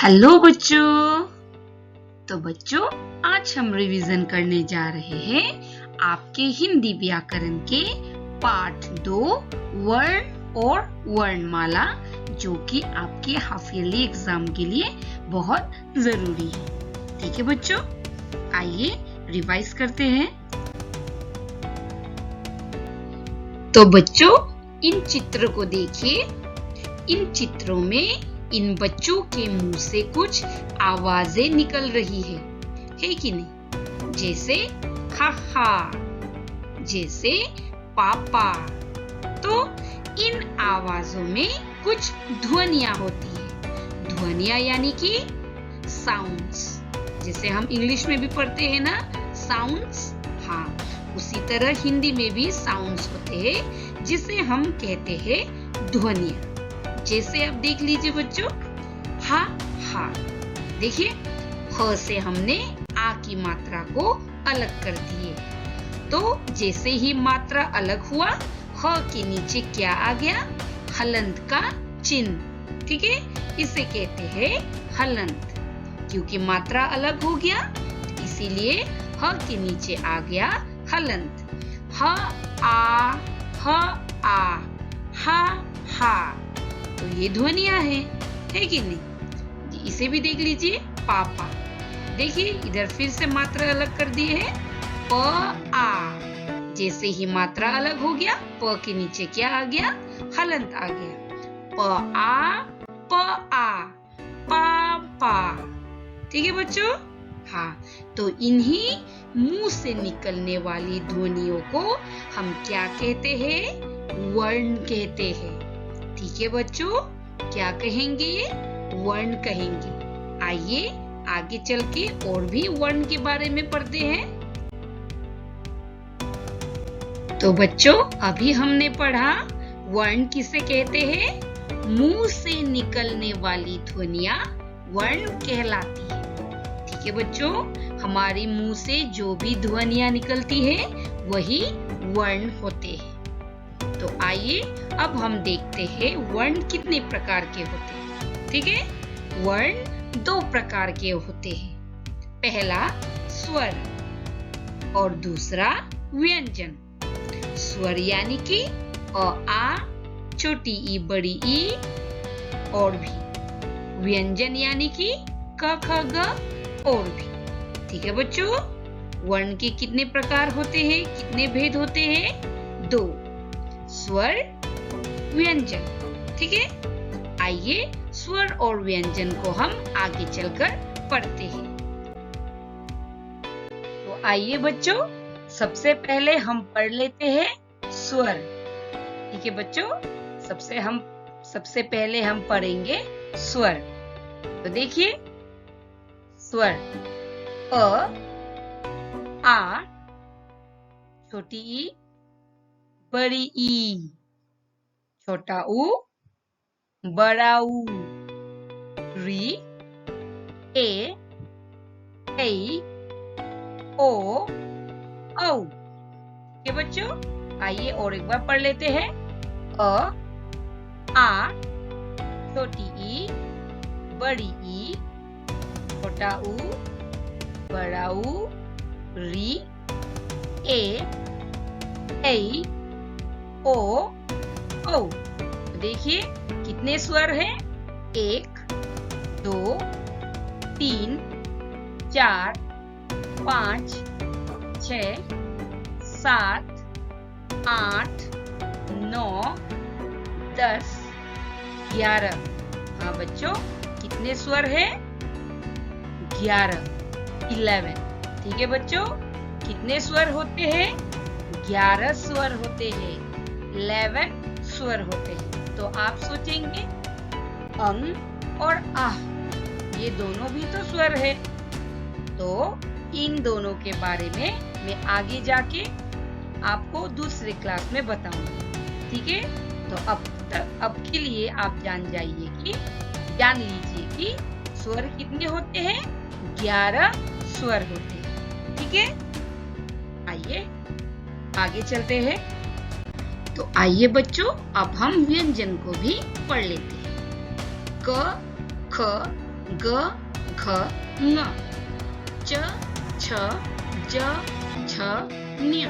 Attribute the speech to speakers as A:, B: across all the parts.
A: Hello बच्चों। तो बच्चों, आज हम रिवीजन करने जा रहे हैं आपके हिंदी व्याकरण के पाठ 2 वर्ण और वर्णमाला, जो कि आपके हाफ ईयरली एग्जाम के लिए बहुत जरूरी है। ठीक है बच्चों, आइए रिवाइज करते हैं। तो बच्चों, इन चित्र को देखिए। इन चित्रों में इन बच्चों के मुंह से कुछ आवाजें निकल रही है कि नहीं? जैसे हा हा, जैसे पापा। तो इन आवाजों में कुछ ध्वनियां होती है। ध्वनियां यानी कि साउंड्स, जैसे हम इंग्लिश में भी पढ़ते हैं ना, साउंड्स। हाँ, उसी तरह हिंदी में भी साउंड्स होते हैं जिसे हम कहते हैं ध्वनियां। जैसे आप देख लीजिए बच्चों, हा हा। देखिए, ह से हमने आ की मात्रा को अलग कर दिए। तो जैसे ही मात्रा अलग हुआ, ह के नीचे क्या आ गया? हलंत का चिन्ह। ठीक है, इसे कहते हैं हलंत। क्योंकि मात्रा अलग हो गया, इसीलिए ह के नीचे आ गया हलंत। ह आ, ह आ, हा हा। तो ये ध्वनियां है कि नहीं? इसे भी देख लीजिए, पापा। देखिए, इधर फिर से मात्रा अलग कर दिए है, प आ। जैसे ही मात्रा अलग हो गया, प के नीचे क्या आ गया? हलंत आ गया। प आ, प आ, पा पा। ठीक है बच्चों? हाँ, तो इन्हीं मुंह से निकलने वाली ध्वनियों को हम क्या कहते हैं? वर्ण कहते हैं। ठीक है बच्चों, क्या कहेंगे? वर्ण कहेंगे। आइए आगे चल के और भी वर्ण के बारे में पढ़ते हैं। तो बच्चों, अभी हमने पढ़ा वर्ण किसे कहते हैं? मुंह से निकलने वाली ध्वनियां वर्ण कहलाती है। ठीक है बच्चों, हमारे मुंह से जो भी ध्वनियां निकलती है वही वर्ण होते हैं। तो आइए अब हम देखते हैं वर्ण कितने प्रकार के होते हैं। ठीक है, वर्ण 2 प्रकार के होते हैं। पहला स्वर और दूसरा व्यंजन। स्वर यानी कि अ आ, छोटी ई बड़ी ई और भी। व्यंजन यानी कि क ख ग और भी। ठीक है बच्चों, वर्ण के कितने प्रकार होते हैं, कितने भेद होते हैं? 2, स्वर, व्यंजन। ठीक है, आइए स्वर और व्यंजन को हम आगे चलकर पढ़ते हैं। तो आइए बच्चों, सबसे पहले हम पढ़ लेते हैं स्वर। ठीक है बच्चों, सबसे पहले हम पढ़ेंगे स्वर। तो देखिए, स्वर अ, आ, छोटी ई, बड़ी ई, छोटा ऊ, बड़ा ऊ, री, ए, ऐ, ओ, औ। के बच्चों, आइए और एक बार पढ़ लेते हैं। अ, आ, छोटी ई, बड़ी ई, छोटा ऊ, बड़ा ऊ, री, ए, ऐ, ओ, औ। देखिए कितने स्वर हैं? 1, 2, 3, 4, 5, 6, 7, 8, 9, 10, 11। हाँ बच्चों, कितने स्वर हैं? 11, 11। ठीक है बच्चों, कितने स्वर होते हैं? 11 स्वर होते हैं, 11 स्वर होते हैं। तो आप सोचेंगे अंग और आह, ये दोनों भी तो स्वर है। तो इन दोनों के बारे में मैं आगे जाके आपको दूसरे क्लास में बताऊंगी। ठीक है, तो अब के लिए आप जान लीजिए कि स्वर कितने होते हैं? 11 स्वर होते हैं। ठीक है, आइए आगे चलते हैं। तो आइए बच्चों, अब हम व्यंजन को भी पढ़ लेते हैं। क, ख, ग घ ङ, च छ ज झ ञ,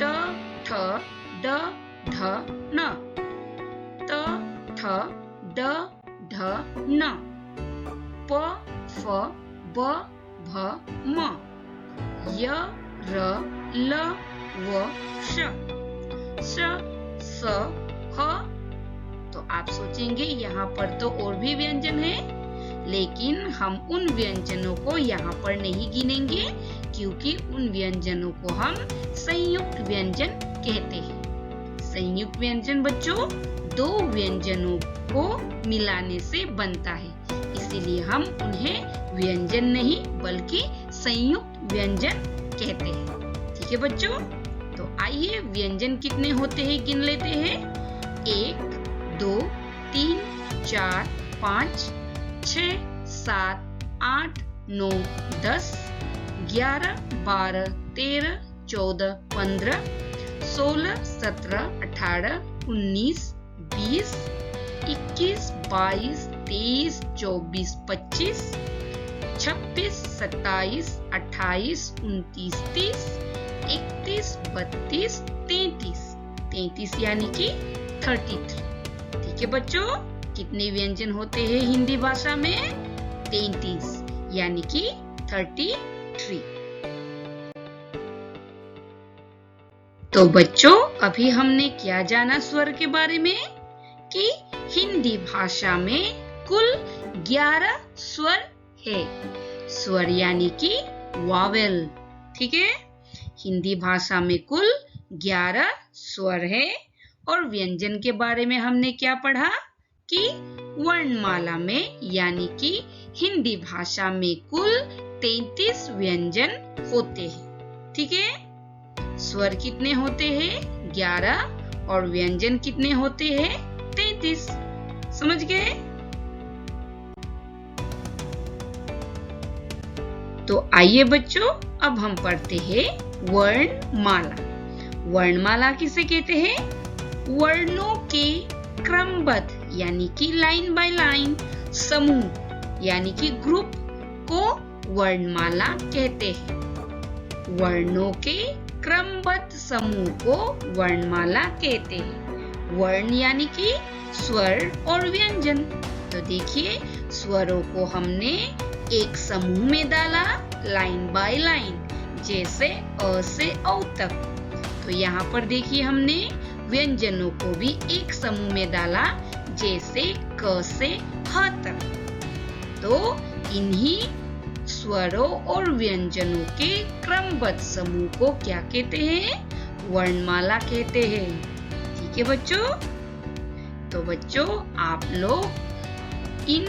A: ट ठ ड ढ न, त थ ड ढ न, प फ ब भ म, य र ल व श, श स ह। तो आप सोचेंगे यहाँ पर तो और भी व्यंजन है, लेकिन हम उन व्यंजनों को यहाँ पर नहीं गिनेंगे, क्योंकि उन व्यंजनों को हम संयुक्त व्यंजन कहते हैं। संयुक्त व्यंजन बच्चों दो व्यंजनों को मिलाने से बनता है, इसीलिए हम उन्हें व्यंजन नहीं बल्कि संयुक्त व्यंजन कहते हैं। ठीक है बच्चों, तो आइए व्यंजन कितने होते हैं गिन लेते हैं। 1 2 3 4 5 6 7 8 9 10 11 12 13 14 15 16 17 18 19 20 21 22 23 24 25 26 27 28 29 30 31 32 33 33 यानी कि 33। ठीक है बच्चों, कितने व्यंजन होते हैं हिंदी भाषा में? 33 यानी कि 33। तो बच्चों अभी हमने क्या जाना स्वर के बारे में कि हिंदी भाषा में कुल 11 स्वर है। स्वर यानी कि वावेल। ठीक है, हिंदी भाषा में कुल 11 स्वर है। और व्यंजन के बारे में हमने क्या पढ़ा कि वर्णमाला में यानी कि हिंदी भाषा में कुल 33 व्यंजन होते हैं। ठीक है, स्वर कितने होते हैं? 11 और व्यंजन कितने होते हैं? 33। समझ गए? तो आइए बच्चों अब हम पढ़ते हैं वर्णमाला। वर्णमाला किसे कहते हैं? वर्णों के क्रमबद्ध यानी कि लाइन बाय लाइन समूह यानी कि ग्रुप को वर्णमाला कहते हैं। वर्णों के क्रमबद्ध समूह को वर्णमाला कहते हैं। वर्ण यानी कि स्वर और व्यंजन। तो देखिए स्वरों को हमने एक समूह में डाला लाइन बाय लाइन, जैसे अ से औ तक। तो यहाँ पर देखिए हमने व्यंजनों को भी एक समूह में डाला, जैसे क से ह तक। तो इन्हीं स्वरों और व्यंजनों के क्रमबद्ध समूह को क्या कहते हैं? वर्णमाला कहते हैं। ठीक है बच्चों, तो बच्चों आप लोग इन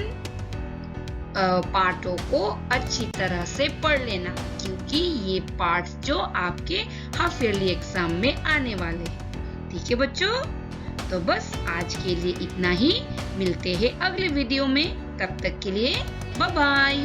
A: पाठों को अच्छी तरह से पढ़ लेना, क्योंकि ये पाठ जो आपके हाफ ईयरली एग्जाम में आने वाले हैं। ठीक है बच्चों, तो बस आज के लिए इतना ही। मिलते हैं अगले वीडियो में, तब तक के लिए बाय बाय।